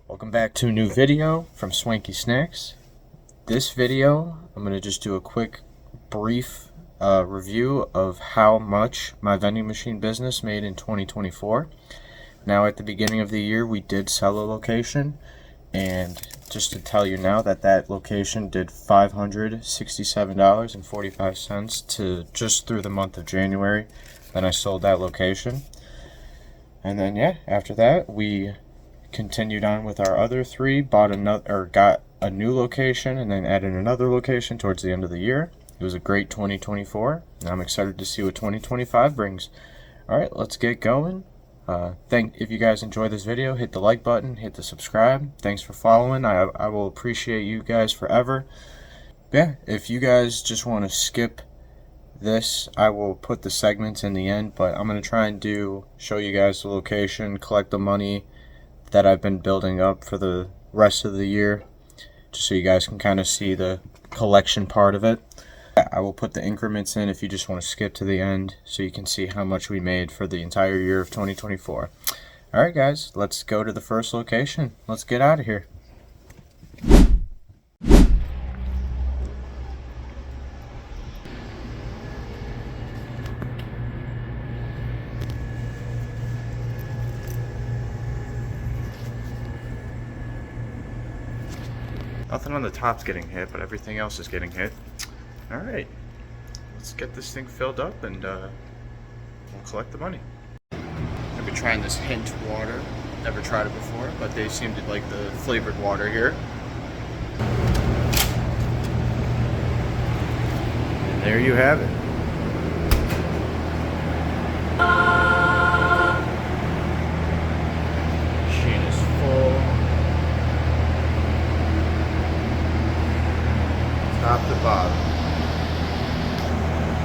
Welcome back to a new video from Swanky Snacks. This video, I'm going to just do a quick, brief review of how much my vending machine business made in 2024. Now, at the beginning of the year, we did sell a location, and just to tell you now that location did $567.45 to just through the month of January. Then I sold that location, and then after that we continued on with our other three, got a new location, and then added another location towards the end of the year. It was a great 2024, and I'm excited to see what 2025 brings. Alright, let's get going. If you guys enjoyed this video, hit the like button, hit the subscribe. Thanks for following. I will appreciate you guys forever. If you guys just want to skip this, I will put the segments in the end, but I'm going to try and show you guys the location, collect the money that I've been building up for the rest of the year, just so you guys can kind of see the collection part of it. I will put the increments in if you just want to skip to the end so you can see how much we made for the entire year of 2024. Alright guys, let's go to the first location. Let's get out of here. Nothing on the top's getting hit, but everything else is getting hit. Alright, let's get this thing filled up and we'll collect the money. I've been trying this hint water. Never tried it before, but they seem to like the flavored water here. And there you have it. Machine is full. Top to bottom.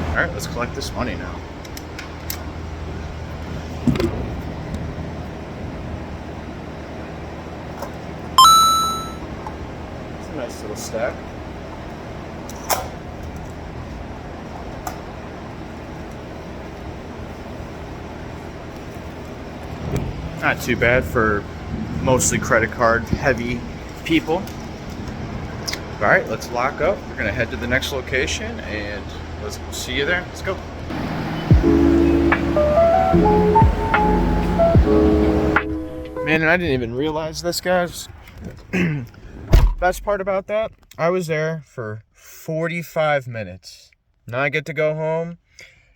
Alright, let's collect this money now. It's a nice little stack. Not too bad for mostly credit card heavy people. Alright, let's lock up. We're going to head to the next location and let's see you there. Let's go. Man, and I didn't even realize this, guys. Best part about that, I was there for 45 minutes. Now I get to go home,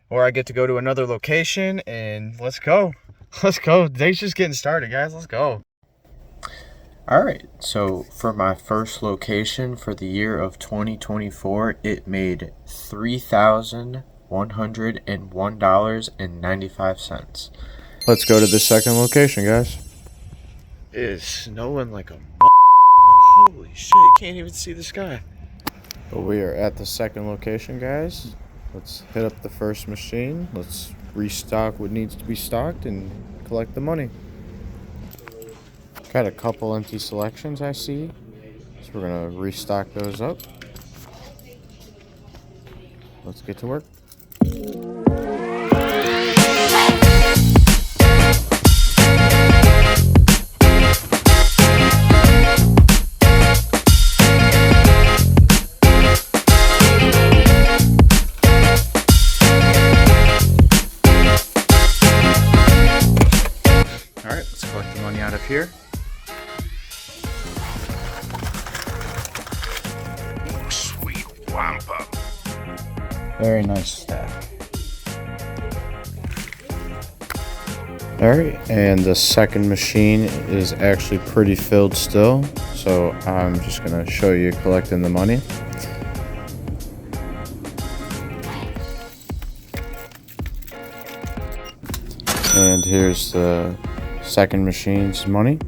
or I get to go to another location, and let's go. Let's go. Day's just getting started, guys. Let's go. Alright, so for my first location for the year of 2024, it made $3,101.95. Let's go to the second location, guys. It is snowing like a holy shit, can't even see the sky. But we are at the second location, guys. Let's hit up the first machine. Let's restock what needs to be stocked and collect the money. Got a couple empty selections I see, so we're gonna restock those up. Let's get to work. Alright, let's collect the money out of here. Very nice stack. Alright, and the second machine is actually pretty filled still, so I'm just going to show you collecting the money. And here's the second machine's money.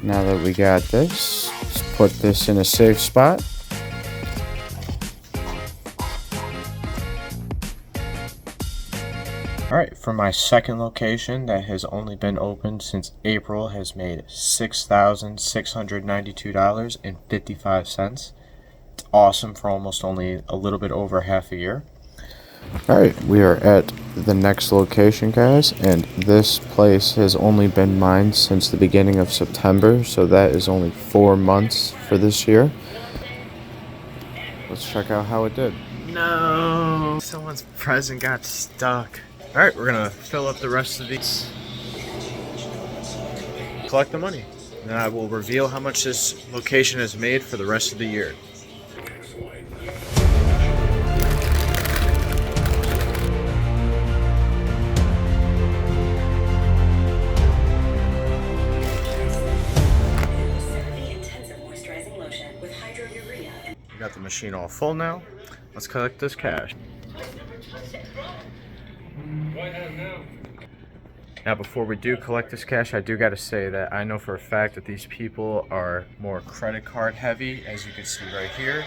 Now that we got this, let's put this in a safe spot. Alright, for my second location that has only been open since April has made $6,692.55. It's awesome for almost only a little bit over half a year. Alright, we are at the next location, guys, and this place has only been mined since the beginning of September, so that is only 4 months for this year. Let's check out how it did. No! Someone's present got stuck. Alright, we're gonna fill up the rest of these. Collect the money. And then I will reveal how much this location has made for the rest of the year. We got the machine all full now. Let's collect this cash. Now, before we do collect this cash, I do got to say that I know for a fact that these people are more credit card heavy. As you can see right here, you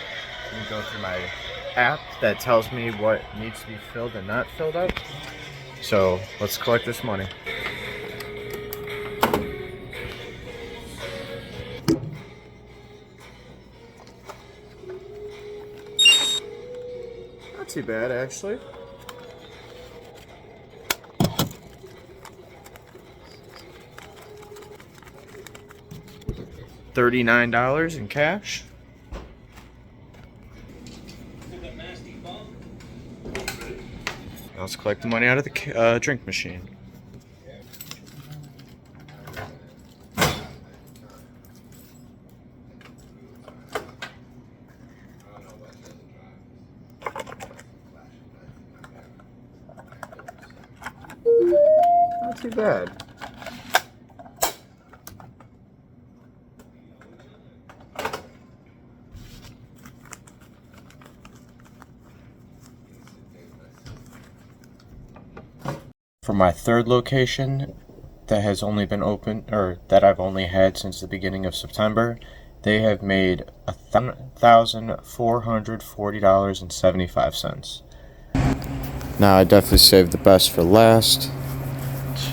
can go through my app that tells me what needs to be filled and not filled out. So let's collect this money. Not too bad, actually. $39 in cash. Now let's collect the money out of the drink machine. Not too bad. For my third location that has only been open, or that I've only had since the beginning of September, they have made $1,440.75. Now I definitely saved the best for last.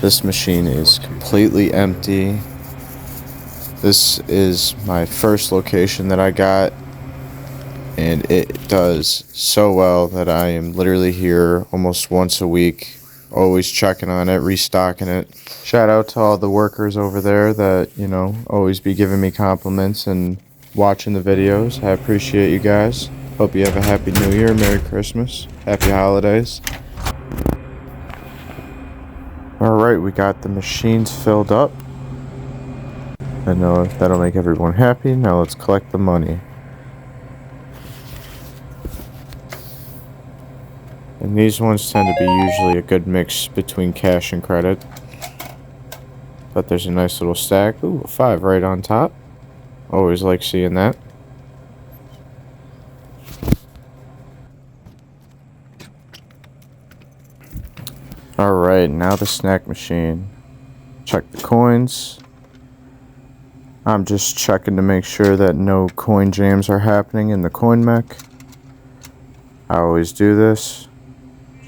This machine is completely empty. This is my first location that I got, and it does so well that I am literally here almost once a week, always checking on it, restocking it. Shout out to all the workers over there that, you know, always be giving me compliments and watching the videos. I appreciate you guys. Hope you have a happy new year, Merry Christmas, happy holidays. Alright, we got the machines filled up. I know that'll make everyone happy. Now let's collect the money. And these ones tend to be usually a good mix between cash and credit. But there's a nice little stack. Ooh, a 5 right on top. Always like seeing that. Alright, now the snack machine. Check the coins. I'm just checking to make sure that no coin jams are happening in the coin mech. I always do this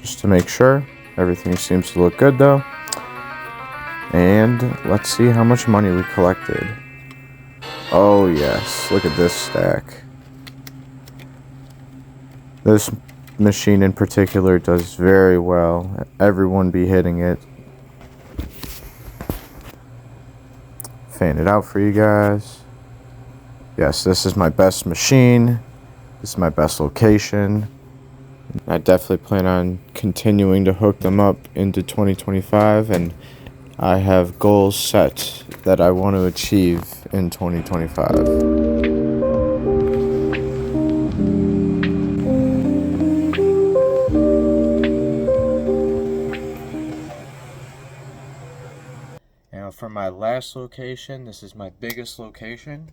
just to make sure. Everything seems to look good though. And let's see how much money we collected. Oh yes, look at this stack. This machine in particular does very well. Everyone be hitting it. Fan it out for you guys. Yes, this is my best machine. This is my best location. I definitely plan on continuing to hook them up into 2025, and I have goals set that I want to achieve in 2025. Now for my last location, this is my biggest location.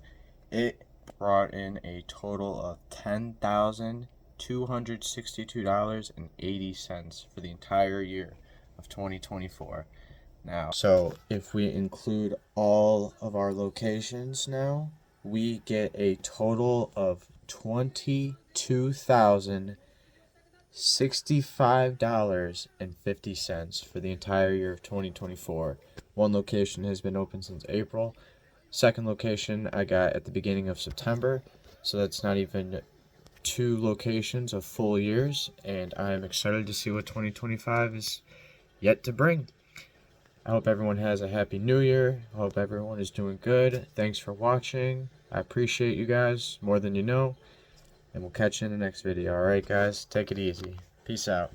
It brought in a total of $10,262.80 for the entire year of 2024. Now, so if we include all of our locations now, we get a total of $22,065.50 for the entire year of 2024. One location has been open since April. Second location I got at the beginning of September, so that's not even 2 locations of full years, and I'm excited to see what 2025 is yet to bring. I hope everyone has a happy new year. I hope everyone is doing good. Thanks for watching. I appreciate you guys more than you know, and we'll catch you in the next video. Alright guys, take it easy. Peace out.